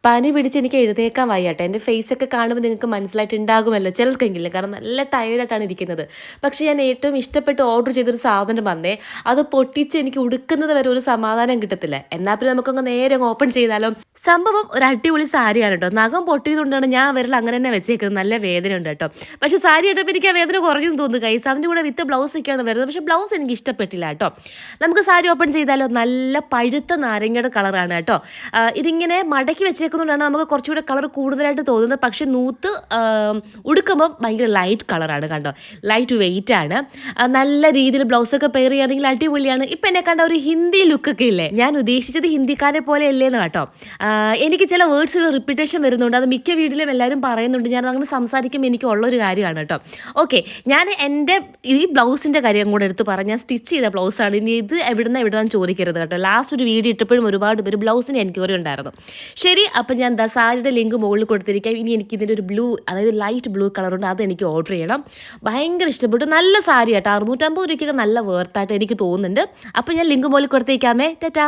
പനി പിടിച്ച് എനിക്ക് എഴുന്നേക്കാൻ വയ്യാട്ടെ. എൻ്റെ ഫേസൊക്കെ കാണുമ്പോൾ നിങ്ങൾക്ക് മനസ്സിലായിട്ടുണ്ടാകുമല്ലോ ചിലർക്കെങ്കിലും. കാരണം നല്ല ടയേർഡായിട്ടാണ് ഇരിക്കുന്നത്. പക്ഷേ ഞാൻ ഏറ്റവും ഇഷ്ടപ്പെട്ട് ഓർഡർ ചെയ്തൊരു സാധനം വന്നേ. അത് പൊട്ടിച്ച് എനിക്ക് ഉടുക്കുന്നത് വരെ ഒരു സമാധാനം കിട്ടത്തില്ല. എന്നാൽ പിന്നെ നമുക്കങ്ങ് നേരെ അങ്ങ് ഓപ്പൺ ചെയ്താലോ. സംഭവം ഒരു അടിപൊളി സാരിയാണ് കേട്ടോ. നഖം പൊട്ടിയതുകൊണ്ടാണ് ഞാൻ വിരൽ അങ്ങനെ തന്നെ വെച്ചേക്കുന്നത്. നല്ല വേദനയുണ്ട് കേട്ടോ. പക്ഷേ സാരി ഇട്ടപ്പോൾ എനിക്ക് ആ വേദന കുറഞ്ഞെന്ന് തോന്നുന്നു ഗൈസ്. അതിൻ്റെ കൂടെ വിത്ത് ബ്ലൗസൊക്കെയാണ് വരുന്നത്. പക്ഷേ ബ്ലൗസ് എനിക്ക് ഇഷ്ടപ്പെട്ടില്ല കേട്ടോ. നമുക്ക് സാരി ഓപ്പൺ ചെയ്താലോ. നല്ല പഴുത്ത നാരങ്ങയുടെ കളറാണ് കേട്ടോ. ഇതിങ്ങനെ മടക്കി വെച്ചേക്കുന്നതുകൊണ്ടാണ് നമുക്ക് കുറച്ചുകൂടെ കളർ കൂടുതലായിട്ട് തോന്നുന്നത്. പക്ഷേ നൂത്ത് ഉടുക്കുമ്പോൾ ഭയങ്കര ലൈറ്റ് കളറാണ് കണ്ടോ. ലൈറ്റ് വെയിറ്റ് ആണ്. നല്ല രീതിയിൽ ബ്ലൗസൊക്കെ പെയർ ചെയ്യുകയാണെങ്കിൽ അടിപൊളിയാണ്. ഇപ്പം എന്നെ കണ്ട ഒരു ഹിന്ദി ലുക്കൊക്കെ ഇല്ലേ, ഞാൻ ഉദ്ദേശിച്ചത് ഹിന്ദിക്കാരെ പോലെ അല്ലേന്ന് കേട്ടോ. എനിക്ക് ചില വേർഡ്സിന് റിപ്പീറ്റേഷൻ വരുന്നുണ്ട്. അത് മിക്ക വീട്ടിലും എല്ലാവരും പറയുന്നുണ്ട്. ഞാൻ അങ്ങനെ സംസാരിക്കുമ്പോൾ എനിക്ക് ഉള്ളൊരു കാര്യമാണ് കേട്ടോ. ഓക്കെ, ഞാൻ എൻ്റെ ഈ ബ്ലൗസിൻ്റെ കാര്യം കൂടെ എടുത്ത് പറഞ്ഞ് ഞാൻ സ്റ്റിച്ച് ചെയ്ത ബ്ലൗസാണ്. ഇനി ഇത് എവിടുന്നാണ് ചോദിക്കരുത് കേട്ടോ. ലാസ്റ്റ് ഒരു വീഡിയോ ഇട്ടപ്പോഴും ഒരുപാട് പേര് ബ്ലൗസിന് എൻക്വയറി ഉണ്ടായിരുന്നു. ശരി, അപ്പം ഞാൻ സാരിയുടെ ലിങ്ക് മുകളിൽ കൊടുത്തിരിക്കാം. ഇനി എനിക്ക് ഇതിൻ്റെ ഒരു ബ്ലൂ, അതായത് ലൈറ്റ് ബ്ലൂ കളറുണ്ട്, അത് എനിക്ക് ഓർഡർ ചെയ്യണം. ഭയങ്കര ഇഷ്ടപ്പെട്ടു. നല്ല സാരി കേട്ടോ. 650 രൂപയ്ക്കൊക്കെ നല്ല വേർത്തായിട്ട് എനിക്ക് തോന്നുന്നുണ്ട്. അപ്പം ഞാൻ ലിങ്ക് മുകളിൽ കൊടുത്തേക്കാമേ. ടാറ്റാ.